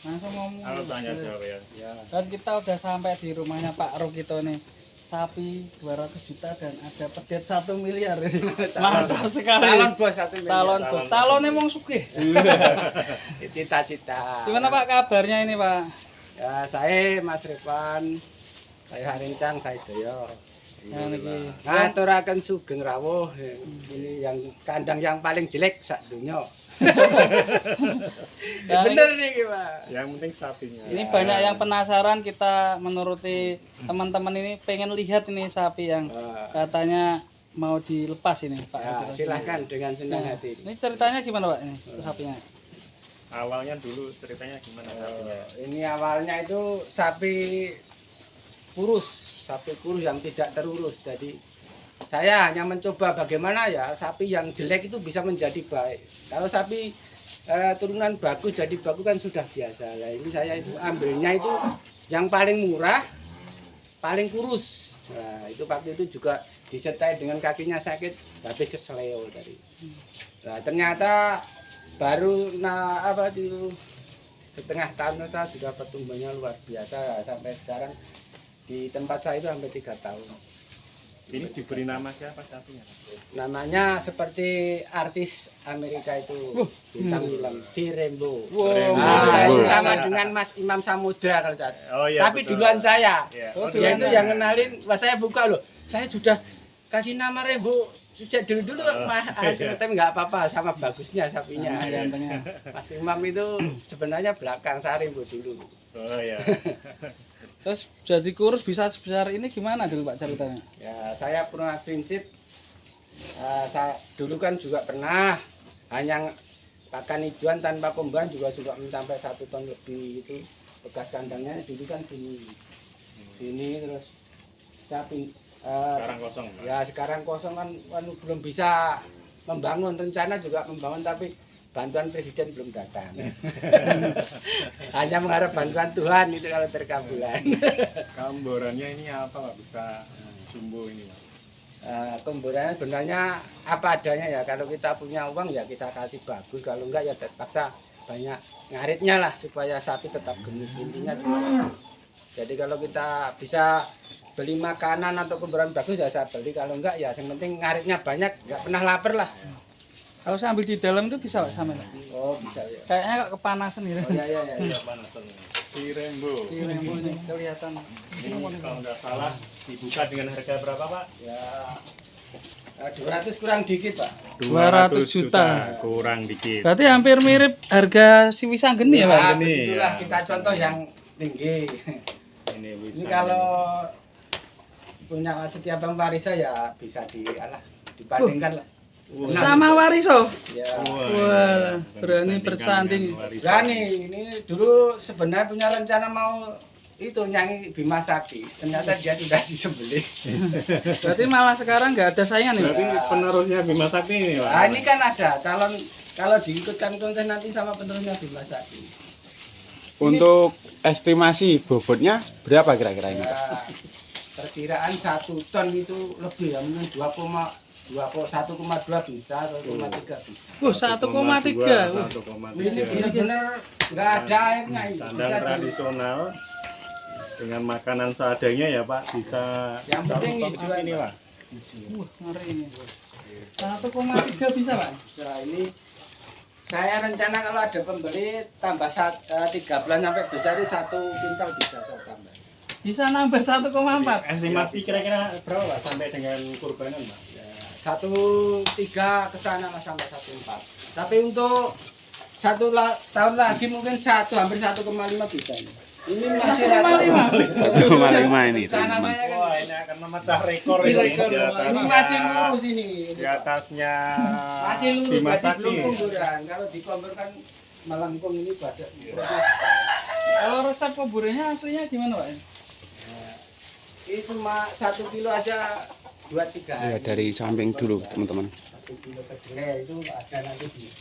Langsung ngomong. Halo tanya jawab ya. Dan kita udah sampai di rumahnya Pak Rukito nih. Sapi 200 juta dan ada pedet 1 miliar. Mantap sekali. Calon bos 1 miliar. Calon bos. Calonnya emang sugih. Cita-cita. Gimana Pak kabarnya ini Pak? Ya, saya Mas Rifan. Saya Harincang, saya Doyo. Ya niki. Ngaturaken sugeng rawuh. Ini yang kandang yang paling jelek sak dunya. Ya, Bener nih Pak. Yang penting sapinya. Ini banyak yang penasaran, kita menuruti teman-teman ini pengen lihat ini sapi yang katanya mau dilepas ini Pak. Ya, silahkan dengan senang Nah, hati. ini ceritanya gimana Pak ini sapinya? Awalnya dulu ceritanya gimana sapinya? Ini awalnya itu sapi kurus yang tidak terurus. Jadi saya hanya mencoba bagaimana ya sapi yang jelek itu bisa menjadi baik. Kalau sapi turunan bagus jadi bagus kan sudah biasa. Nah, ini saya itu ambilnya itu yang paling murah, paling kurus. Nah, itu waktu itu juga disertai dengan kakinya sakit, tapi kesleo tadi. Nah, ternyata baru setengah tahun saya sudah pertumbuhannya luar biasa sampai sekarang di tempat saya itu hampir 3 tahun. Ini diberi nama siapa sapinya? Namanya seperti artis Amerika itu bintang film si Rembo. Wow. Nah, itu sama dengan Mas Imam Samudra kalau saya. Oh iya. Tapi betul. duluan saya. Iya. Oh, Dia itu duluan. yang kenalin, pas saya buka loh. Saya sudah kasih nama Rembo sejak dulu Mas. Tapi nggak apa-apa sama bagusnya sapinya. Nah, gantengnya. Mas Imam itu sebenarnya belakang saya Rembo dulu. Oh iya. Terus jadi kurus bisa sebesar ini gimana dulu Pak ceritanya? Ya, saya punya prinsip. Saya dulu kan juga pernah hanya pakan hijauan tanpa komban juga mencapai 1 ton lebih itu. Bekas kandangnya dulu kan sini terus tapi Sekarang kosong. Pak. ya sekarang kosong kan belum bisa membangun, rencana juga membangun tapi bantuan presiden belum datang. Hanya mengharap bantuan Tuhan itu kalau terkabulan. Kamborannya ini apa Pak? Bisa jumbo ini Pak? Komborannya sebenarnya apa adanya ya. Kalau kita punya uang ya kita kasih bagus, kalau enggak ya terpaksa banyak ngaritnya lah supaya sapi tetap gemuk. Intinya cuma itu. Jadi kalau kita bisa beli makanan atau komboran bagus ya saya beli, kalau enggak ya yang penting ngaritnya banyak, enggak pernah lapar lah. Kalau saya ambil di dalam itu bisa Pak sama Pak? Oh bisa ya. Kayaknya kok kepanasan gitu. Oh iya iya iya. Iya panasan. Si Rembo. Di Rembo ini kelihatan. Ini kalau nggak salah dibuka dengan harga berapa Pak? Ya 200 kurang dikit Pak. 200 juta. Kurang dikit. Berarti hampir mirip harga si Wisanggeni ya Pak? Ya, Ini, begitulah ya. kita contoh yang tinggi. Ini bisa. Ini kalau punya setiap Bang Parisa ya bisa dibandingkan lah. Sama Wariso. Ya. Wah, berani bersanding. Berani, ini dulu sebenarnya punya rencana mau itu nyanyi Bima Sakti. Ternyata dia sudah disembelih. Berarti malah sekarang nggak ada saingan nih. Berarti penerusnya Bima Sakti ini Pak? Nah, ini kan ada calon kalau diikutkan konten nanti sama penerusnya Bima Sakti. Untuk estimasi bobotnya berapa kira-kira ini? Ya, perkiraan 1 ton itu lebih ya, mungkin 1,2 bisa atau 1,3 bisa. Wah, 1,3. Wah. 1,3. Ini benar-benar nggak ada airnya ini. Kandang Bisa di- tradisional dengan makanan seadanya ya Pak, bisa Yang penting 1 ton hijauan, segini Pak. Wah, ngeri ini. 1,3 bisa Pak? Bisa ini. Saya rencana kalau ada pembeli tambah 3 bulan sampai besar ini 1 kintal bisa saya tambah. Bisa nambah 1,4. Estimasi kira-kira berapa Pak sampai dengan kurbanan Pak? Ya, 1,3 ke sana lah sampai 1,4. Tapi untuk tahun lagi mungkin hampir 1,5 bisa. Ini masih 1,5. 1,5 ini, Rencana teman-teman. saya kan Wah ini akan memecah rekor ini ini di atasnya. masih lurus ini. Di atasnya Masih lurus Bima jadi Sakti. belum kumburan. Kalau dikombor kan melengkung ini pada. Kalau resep kuburannya aslinya gimana Pak? Ini cuma 1 kilo aja 2-3 Ya, dari samping dulu teman-teman. 1 kilo kedelai itu ada nanti di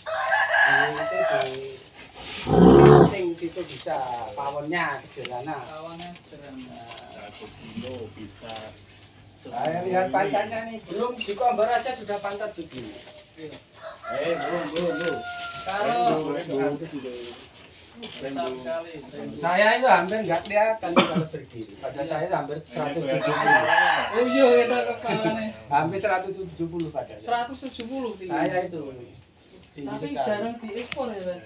penting itu bisa pawonnya sederhana. Lawannya sederhana. 1 kilo bisa. Saya lihat pantatnya nih, belum dikombor aja sudah pantat begini. Belum. Kalau Besar sekali. Saya itu hampir nggak kelihatan kalau berdiri. Pada saya itu hampir 170. Oh iya kita kepalanya. Hampir 170 pada saya. 170 tinggi. Saya itu tinggi Tapi sekali. jarang diekspor ya, Pak.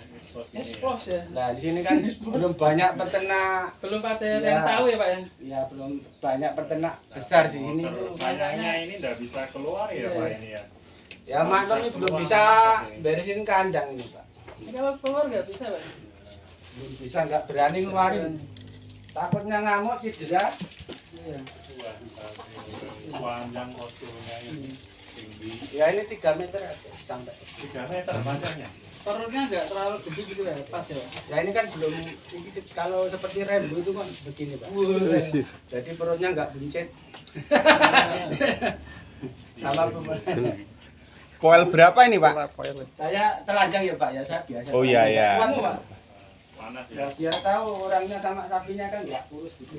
Ekspos ya. Nah, di sini kan belum banyak peternak. Belum ada Ya. yang tahu ya, Pak ya. Ya, belum banyak peternak besar di sini tuh. Terus sayangnya ini nggak bisa keluar ya Pak ini ya. Ya, maklum ini belum bisa beresin kandang ini, Pak. Ini kalau keluar nggak bisa, Pak. Belum bisa, nggak berani ngeluarin. Takutnya ngamuk cedera. Iya. Panjang posturnya ini tinggi Ya, ini 3 meter aja sampai. 3 meter panjangnya. Perutnya nggak terlalu gede gitu ya, pas ya, Pak. Ya, ini kan belum kalau seperti Rembo itu kan begini, Pak. Jadi perutnya nggak buncit. Sama pemerintah. Poel berapa ini Pak? Saya telanjang ya, Pak, ya saya biasa. Oh, iya, iya. Kamu, Pak. Panas Ya, ya. biar tahu orangnya sama sapinya kan nggak kurus gitu.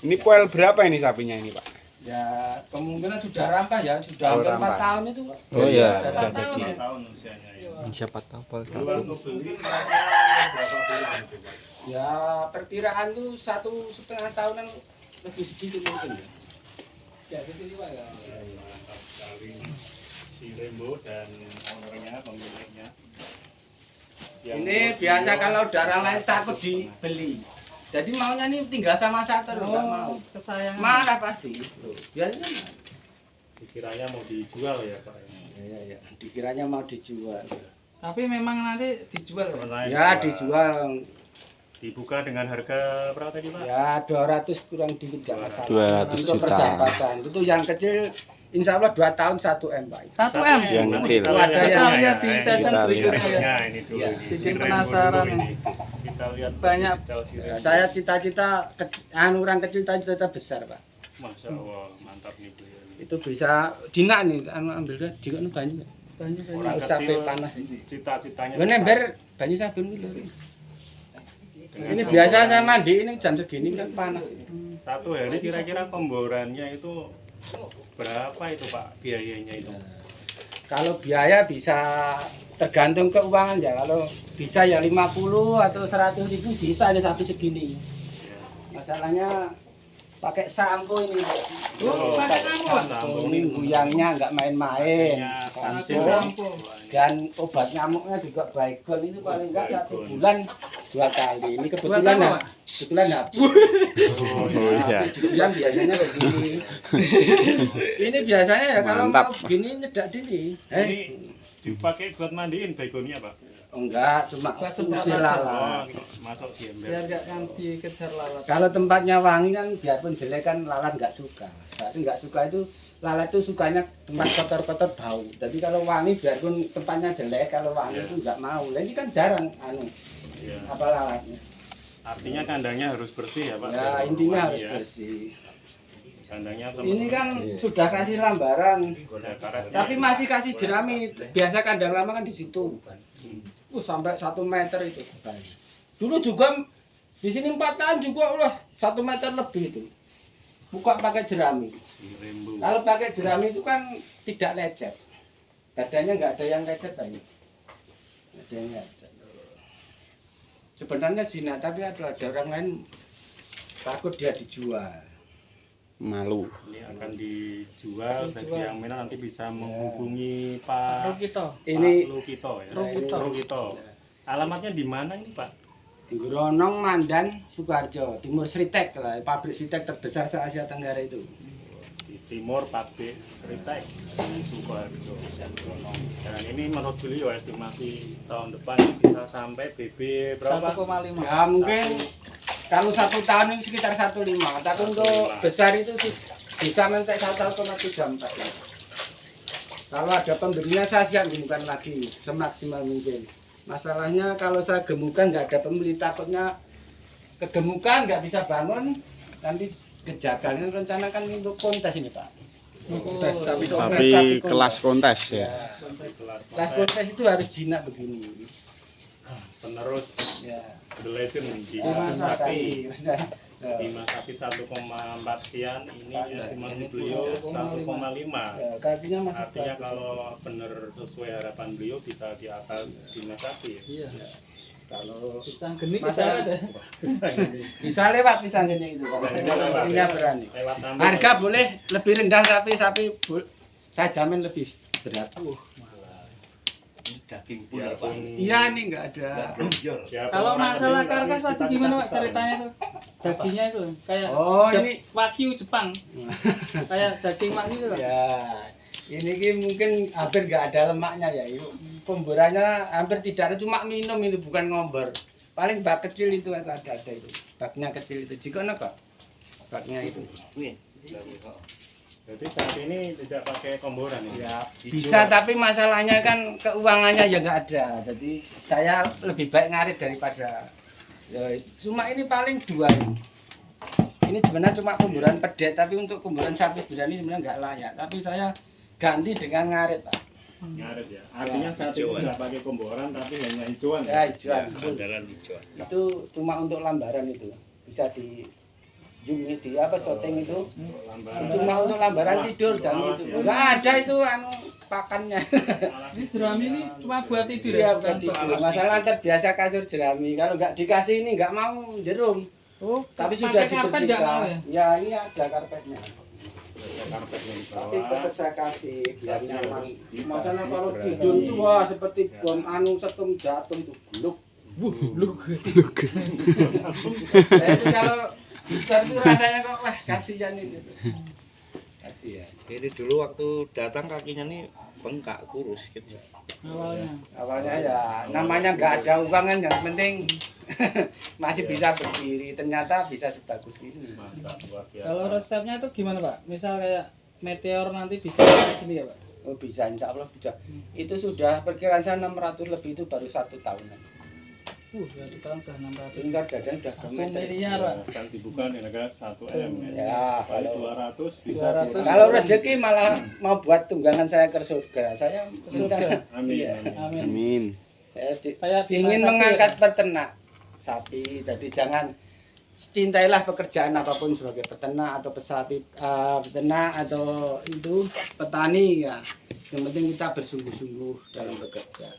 Ini poel berapa ini sapinya ini Pak? Ya, kemungkinan sudah rampah ya, sudah Oh, hampir 4 rampah. tahun itu, Pak. Oh, iya, Sudah bisa rampah. jadi. 5 tahun usianya ya. Siapa tahu Pol. Dulu untuk beli berapa bulan itu Pak? Ya, perkiraan tuh 1,5 tahunan lebih sedikit mungkin ya. Ya, di sini, Pak ya. Mantap sekali si Rembo dan ownernya, pemiliknya. Yang Ini biasa kalau darah lain takut dibeli. Jadi maunya ini tinggal sama saya terus, nggak mau. Kesayangan. Marah pasti. Biasanya marah. dikiranya mau dijual ya Pak. Ya. Dikiranya mau dijual. Tapi memang nanti dijual, Pak. Online Ya, juga dijual. dibuka dengan harga berapa tadi Pak? Ya, 200 kurang dikit nggak masalah. 200 Untuk juta. persahabatan. Itu yang kecil insya Allah 2 tahun 1 M, Pak. 1 M. Yang kecil. Kita Ada yang lihat di ini season kita berikutnya lihat ya. ini dulu Ya, ini. bikin Si Rembo penasaran dulu nih. ini. Kita lihat Banyak. detail si Ya, Rembo. saya cita-cita orang kecil cita-cita besar, Pak. Masya Allah, mantap nih Bu. Itu bisa dina nih, ambil kan juga banyak. Banyak. Orang Harus sampai kecil panas. cita-citanya Gue nember banyak sabun gitu. Dengan Ini komboran. biasa saya mandi ini jam segini kan panas. Satu hari kira-kira komborannya itu berapa itu Pak biayanya itu? Kalau biaya bisa tergantung keuangan ya. Kalau bisa ya 50 atau 100 ribu bisa ada sapi segini. Masalahnya pakai sampo ini. Oh, pakai sampo. Sampo ini guyangnya nggak main-main. Pakai Sampo. Dan obat nyamuknya juga Baygon itu paling enggak 1 bulan 2 kali. Ini kebetulan Buat apa, ya. Pak? Kebetulan habis. Oh iya. Bulan biasanya begini. Ini biasanya ya kalau Mantap. mau begini nyedak dini. Ini dipakai buat mandiin begonnya Pak? Enggak, cuma Buat fungsi sedap Oh, lalat. masuk di ember. Biar nggak kan dikejar lalat. Kalau tempatnya wangi kan biarpun jelek kan lalat nggak suka. Berarti nggak suka itu lalat itu sukanya tempat kotor-kotor bau. Jadi kalau wangi biarpun tempatnya jelek, kalau wangi Iya. itu nggak mau. Nah, ini kan jarang Iya. apa lalatnya. Artinya kandangnya harus bersih ya Pak? Ya Kalau intinya wangi harus ya. bersih. Kandangnya Ini kan sudah kasih lambaran, udah karet. tapi masih kasih jerami. Biasa kandang lama kan di situ. Sampai 1 meter itu. Dulu juga di sini 4 tahun juga udah 1 meter lebih itu. Buka pakai jerami. Si Rembo. Kalau pakai jerami itu kan tidak lecet. Badannya nggak ada yang lecet tadi. Nggak ada yang lecet. Sebenarnya jinak, tapi ada orang lain takut dia dijual. Malu. Ini akan dijual bagi yang minat nanti bisa menghubungi Pak Rokito. Ini Lukito ya. Rukito. Rukito. Alamatnya di mana ini Pak? Gronong Mandan Sukoharjo, Timur Sritek lah, pabrik Sritek terbesar se Asia Tenggara itu. Di timur pabrik Ritek Sukoharjo. Dan ini menurut beliau estimasi tahun depan bisa sampai BB berapa? 1,5. Ya mungkin kalau 1 tahun ini sekitar 1,5, tapi untuk besar itu sih bisa mentek 1,34. Kalau ada pembelinya saya siap gemukkan lagi semaksimal mungkin. Masalahnya kalau saya gemukkan nggak ada pembeli, takutnya kegemukan nggak bisa bangun, nanti kejagaan. Ini rencanakan untuk kontes ini Pak. Kontes, sapi kontes, Tapi sapi kontes. kelas kontes ya. Ya. Kelas kontes itu harus jinak begini. Penerus Ya. The Legend di Ya, sapi. Ya. 5 sapi 1,4 sekian, ini estimasi beliau 1,5. Ya, kakinya masih Artinya bagus. kalau benar sesuai harapan beliau bisa di atas 5 sapi ya. Iya. Kalau Pisang geni Masalah- bisa ada. bisa lewat pisang geni itu kalau punya berani. Lewat tambah. Harga boleh lebih rendah tapi saya jamin lebih berat. Daging Ya, pun Iya nih nggak ada. Ya, Kalau pengolahan masalah ini karkas kita- tadi kita gimana Pak bisa. ceritanya tuh? Dagingnya itu kayak Oh Jap- ini Wagyu Jepang. Kayak daging Wagyu itu. Pak. ya ini ki mungkin hampir nggak ada lemaknya ya. Itu pemburannya hampir tidak ada, cuma minum itu bukan ngombor. Paling bak kecil itu ada itu. Baknya kecil itu. Jika kok baknya itu. Jadi saat ini tidak pakai komboran ini. Ya, bisa tapi masalahnya kan keuangannya ya nggak ada. Jadi saya lebih baik ngarit daripada ya, cuma ini paling 2 ini. Ini sebenarnya cuma kumburan pedet tapi untuk kumburan sapi ini sebenarnya nggak layak. Tapi saya ganti dengan ngarit, Pak. Ngaret ya. Artinya saat ini tidak pakai komboran tapi hanya hijauan. Ya, hijauan. andalan hijau. Itu cuma untuk lambaran itu. Bisa di di apa syuting itu. Lambaran. Cuma untuk lambaran tidur dan itu. Nggak ada itu anu pakannya. Ini jerami ini cuma buat tidur Iya, bukan buat tidur. untuk alas. Masalah terbiasa kasur jerami. Kalau nggak dikasih ini nggak mau jerum. Oh, Tapi pakai sudah karpet nggak mau dibersihkan. ya? Ya, ini ada karpetnya. Ada karpet yang di Tapi bawah. tetap saya kasih biar Tapi nyaman. harus dikasih Masalah kalau berada. tidur itu wah seperti bom anu setum jatuh itu bluk. Saya itu kalau bisa itu rasanya kok wah kasihan itu. Kasihan. Ini dulu waktu datang kakinya nih bengkak kurus gitu. Awalnya. Awalnya ya namanya nggak ada uang kan yang penting masih bisa berdiri. Ternyata bisa sebagus ini. Mantap, luar biasa. Kalau resepnya itu gimana Pak? Misal kayak meteor nanti bisa kayak gini ya Pak? Oh bisa, insya Allah bisa. Itu sudah perkiraan saya 600 lebih itu baru 1 tahunan. 1 tahun udah 600. Tinggal dadan udah 2 1 meter. miliar Pak. Kan dibuka nih harga 1 M. Ya, Kali kalau 200 bisa 200. kalau rezeki malah mau buat tunggangan saya ke surga. Saya Surga. Amin. Iya. Amin. Amin. Amin. Saya Kayak ingin sapi mengangkat ya? peternak sapi. Jadi jangan cintailah pekerjaan apapun sebagai peternak atau peternak atau itu petani ya. Yang penting kita bersungguh-sungguh dalam bekerja.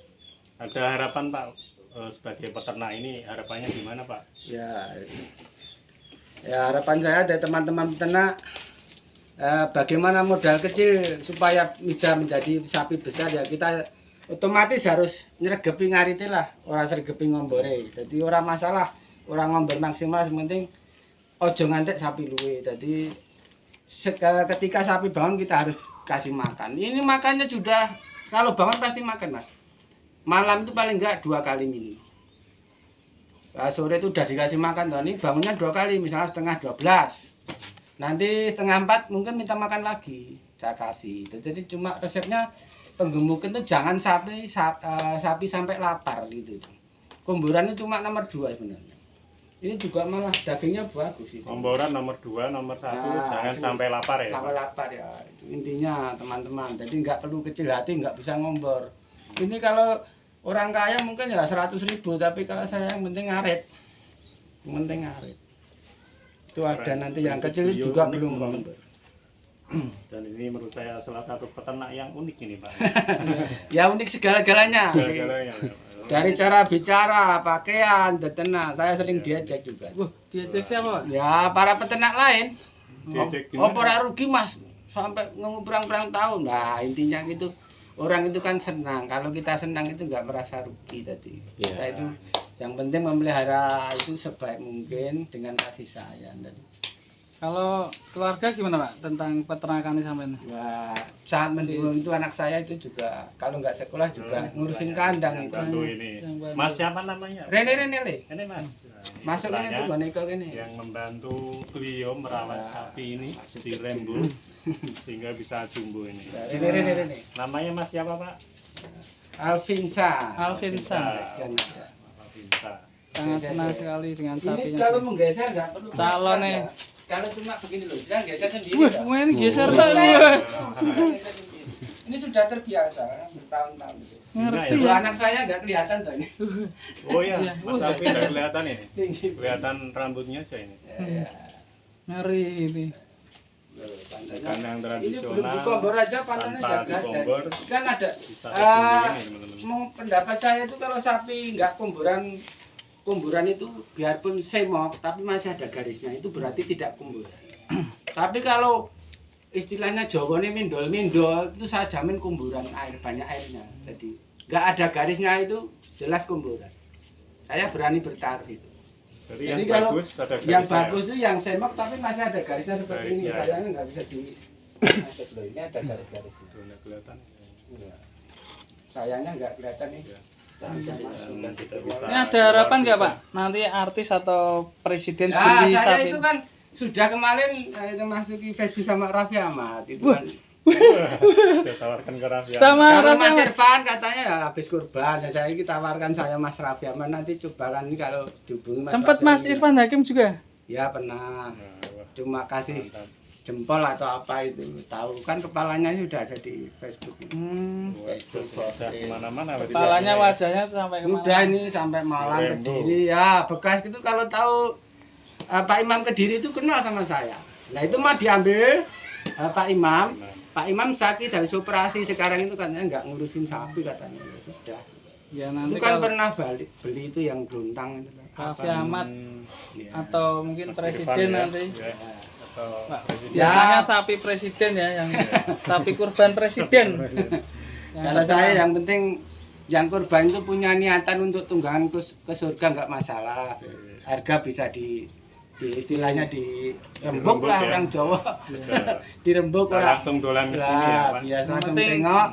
Ada harapan Pak sebagai peternak ini harapannya gimana Pak? Ya harapan saya dari teman-teman peternak bagaimana modal kecil supaya bisa menjadi sapi besar ya kita otomatis harus nyregepi ngarite lah, orang sregepi ngombore. Jadi orang masalah, orang ngombor maksimal yang penting ojo ngantek sapi luwe. Jadi ketika sapi bangun kita harus kasih makan. Ini makannya sudah kalau bangun pasti makan Mas. Malam itu paling enggak 2 kali minum. Nah, sore itu udah dikasih makan tuh. Ini bangunnya 2 kali, misalnya setengah 12. Nanti setengah 4 mungkin minta makan lagi. Saya kasih. Jadi cuma resepnya penggemukan itu jangan sapi sampai lapar gitu. Kumburannya cuma nomor 2 sebenarnya. Ini juga malah dagingnya bagus itu. Komboran nomor 2, nomor 1 Nah, jangan sampai lapar ya. Pak? Sampai lapar ya. Itu intinya teman-teman. Jadi nggak perlu kecil hati, nggak bisa ngombor. Ini kalau orang kaya mungkin ya 100.000, tapi kalau saya yang penting ngarit. Yang penting ngarit. Itu ada Keren. nanti yang Prinsip kecil beliau juga unik, belum teman-teman. ngombor. Dan ini menurut saya salah satu peternak yang unik ini Pak. Ya unik segala-galanya. Gara-garanya. Dari cara bicara, pakaian, beternak, saya sering diajak juga. Diajak siapa Pak? Ya para peternak lain. Diajak Oh, gimana? ora rugi Mas sampai berang-berang tahun. Nah, intinya gitu. Orang itu kan senang. Kalau kita senang itu nggak merasa rugi tadi. Iya. Kita itu yang penting memelihara itu sebaik mungkin dengan kasih sayang tadi. Kalau keluarga gimana Pak tentang peternakan ini sampai ini? Ya, sangat mendukung itu anak saya itu juga kalau nggak sekolah juga ngurusin kandang Yang itu. bantu ini. Yang bantu. Mas siapa namanya? Rene le. Ini Mas. Masuk ini Istilahnya tuh boneka ini. yang membantu beliau merawat sapi ini di Rembo sehingga bisa jumbo ini. Rene. Namanya Mas siapa Pak? Alvinsa. Alvinsa. Alvinsa. Sangat senang sekali dengan Ini sapinya. kalau menggeser nggak perlu Calon masker, nih. ya. Kalau cuma begini loh, jangan geser sendiri. Wih, ya. main geser Oh, tak iya. wih. Ini sudah terbiasa bertahun-tahun. Ngerti Dua ya. anak saya nggak kelihatan tuh ini. Oh iya, Iya. Mas Alvin nggak kelihatan ini. Tinggi. Kelihatan rambutnya aja ini. Ya. Ngeri ini. Kandang Ini belum tradisional dikombor aja pantannya tanpa sudah ada. dikombor Kan ada bisa jumbo ini teman-teman. mau pendapat saya itu kalau sapi nggak komboran kumburan itu biarpun semok tapi masih ada garisnya, itu berarti tidak kumburan. Tapi kalau istilahnya Jawanya mindol-mindol itu saya jamin kumburan air, banyak airnya. Jadi nggak ada garisnya itu jelas kumburan. Saya berani bertaruh itu. Jadi Jadi yang kalau bagus ada garisnya. yang bagus itu yang semok tapi masih ada garisnya seperti ini. Garisnya. Sayangnya nggak bisa di loh, ini ada garis-garisnya. Tuh, nggak kelihatan. Iya. Sayangnya nggak kelihatan nih. Iya. Nggak bisa masuk. Dan tidak bisa Ini ada harapan nggak Pak? Nanti artis atau presiden Nah, beli saya sapi? itu kan sudah kemarin itu masuki Facebook sama Raffi Ahmad itu kan. Saya tawarkan ke Raffi. Sama Kalau Raffi Mas Ahmad. Irfan katanya ya habis kurban, ya saya tawarkan saya Mas Raffi Ahmad nanti cobakan ini kalau dihubungi Mas. Sempat Raffi Mas Ahmad. Irfan Hakim juga. Ya pernah. Nah, wah, Cuma kasih mantap. jempol atau apa itu tahu kan kepalanya sudah ada di Facebook ini. Wah, itu sudah kemana-mana. berarti Kepalanya, ya. wajahnya sampai kemana? Udah ini sampai Malang Rembo. Kediri ya bekas itu kalau tahu Pak Imam Kediri itu kenal sama saya. Nah itu mah diambil Pak Imam. Pak Imam sakit habis operasi sekarang itu katanya nggak ngurusin sapi katanya. Ya sudah. Ya nanti Itu kan kalau pernah beli itu yang gelontang itu. Raffi Ahmad Ya. atau mungkin Mas presiden Irfan, ya. nanti. Ya. Atau Pak, presiden. Ya. biasanya sapi presiden ya, yang sapi kurban presiden. Yang Kalau saya terkenal. yang penting yang kurban itu punya niatan untuk tunggangan ke surga nggak masalah. Harga bisa di istilahnya dirembuk Dirembuk lah ya. orang Jawa. Betul. Dirembuk Bisa orang. langsung dolan ke sini ya, Pak. Biasa langsung penting- tengok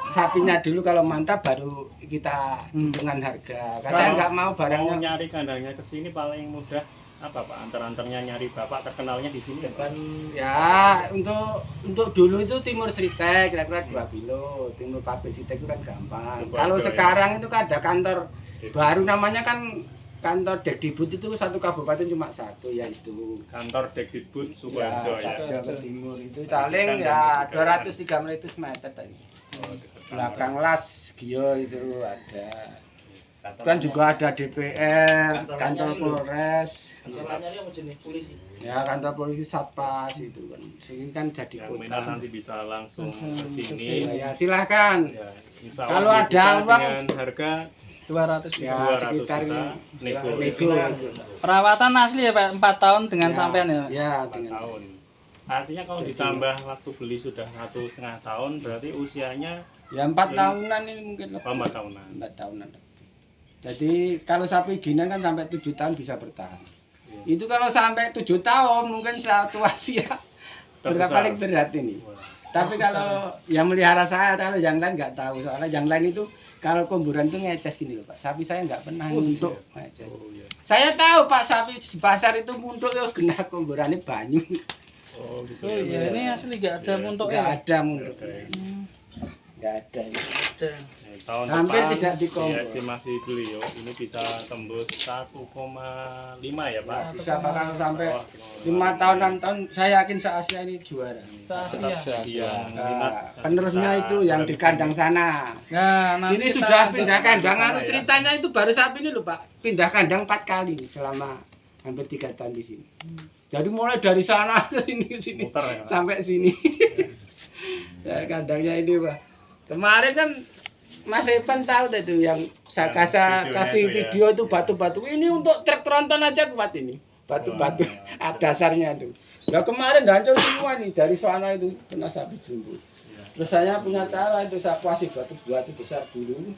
sapinya dulu kalau mantap baru kita dengan harga. Katanya Kalau nggak mau Mau barangnya. nyari kandangnya ke sini paling mudah apa Pak? Antar-antarnya nyari Bapak terkenalnya di sini ya, Pak. Ya untuk dulu itu Timur Srite kira-kira 2 kilo. Timur Kabel Srite itu kan gampang. Timur Kalau Kabel, ya. sekarang itu kan ada kantor baru namanya kan kantor Dekdibud itu satu kabupaten cuma satu yaitu Kantor Dekdibud ya, Sukoharjo ya. Jawa Timur itu paling ya 200-300 meter tadi. Oh, Belakang Las Gio itu ada. Kan juga ada DPR, kantor Polres. Ya kantor polisi Satpas itu kan. Sini kan jadi Yang minat kota. nanti bisa langsung ke Ya, sini. ya silahkan. Ya, insya Allah Kalau ada kita uang- dengan harga 200 Ya 200 sekitar juta, ini. nego. Nego. perawatan asli ya Pak, 4 tahun dengan Ya, sampean ya. Ya 4 dengan tahun. Artinya kalau Jadi- ditambah waktu beli sudah 1,5 tahun, berarti usianya ya 4 tahunan ini mungkin lebih. 4 tahunan. 4 tahunan. Jadi kalau sapi ginian kan sampai 7 tahun bisa bertahan. Iya. Itu kalau sampai 7 tahun mungkin satu Asia berapa Terbesar. paling berat ini. Wah, Tapi kalau yang melihara saya, kalau yang lain nggak tahu soalnya yang lain itu kalau kuburan itu ngeces gini loh Pak. Sapi saya nggak pernah untuk ngeces. oh iya. Saya tahu Pak sapi di pasar itu muntuk ya genah kuburannya banyu. Oh gitu. Oh iya, ini asli gak ada Iya. untuk Nggak ya. ada muntuk. Oke. Nggak ada. Ada. Tahun Hampir depan tidak dikongkol. estimasi beliau ini bisa tembus 1,5 ya Pak. Bisa bakal sampai Oh, 5 tahun 6 tahun saya yakin se-Asia ini juara. Se-Asia. Yang minat Nah, penerusnya itu yang di kandang sana. Nah, nanti Ini kita sudah lanjut. pindah kandang. sana Anu ya. ceritanya itu baru sapi ini loh Pak. Pindah kandang 4 kali selama hampir 3 tahun di sini. Jadi mulai dari sana ke sini muter ya Pak. sampai sini. Ya kandangnya ini Pak. Kemarin kan Mas Revan tahu tuh itu yang saya Yang videonya kasih itu ya. video itu batu-batu ini untuk truk tronton aja kuat ini. Batu-batu dasarnya itu. Nah kemarin hancur semua nih dari sana itu kena sapi jumbo. Iya. Terus saya punya cara itu saya kasih batu besar dulu.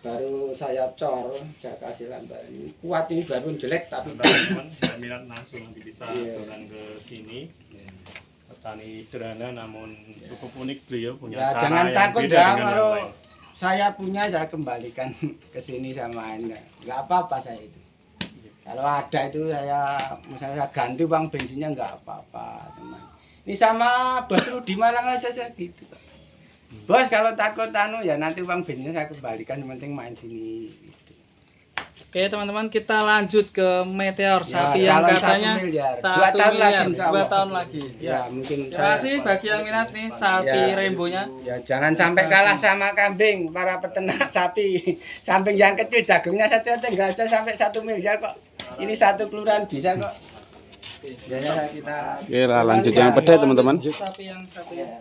Baru saya cor, saya kasih lambat ini. Kuat ini baru jelek tapi Teman-teman yang minat langsung nanti bisa Iya. datang ke sini. Petani sederhana namun cukup unik beliau punya ya cara jangan yang takut beda ya dengan yang kalau lain. saya punya saya kembalikan ke sini sama Anda. Nggak apa-apa saya itu. Kalau ada itu saya misalnya saya ganti uang bensinnya nggak apa-apa teman. Ini sama Bos Rudi Malang aja saya gitu Pak. Bos kalau takut ya nanti uang bensinnya saya kembalikan yang penting main sini. Gitu. Oke teman-teman, kita lanjut ke Meteor, Ya, sapi yang calon katanya 1 miliar. 1 2 tahun miliar, lagi, insya 2 Allah. tahun lagi. Ya mungkin Terima kasih bagi yang minat nih sapi Ya. rainbow-nya. Ya jangan sampai kalah sama kambing para peternak sapi. Samping yang kecil dagingnya satu enggak aja sampai 1 miliar kok. Ini satu kelurahan bisa kok. Ya kita Oke lah lanjut yang pede teman-teman. Sapi yang satu ya.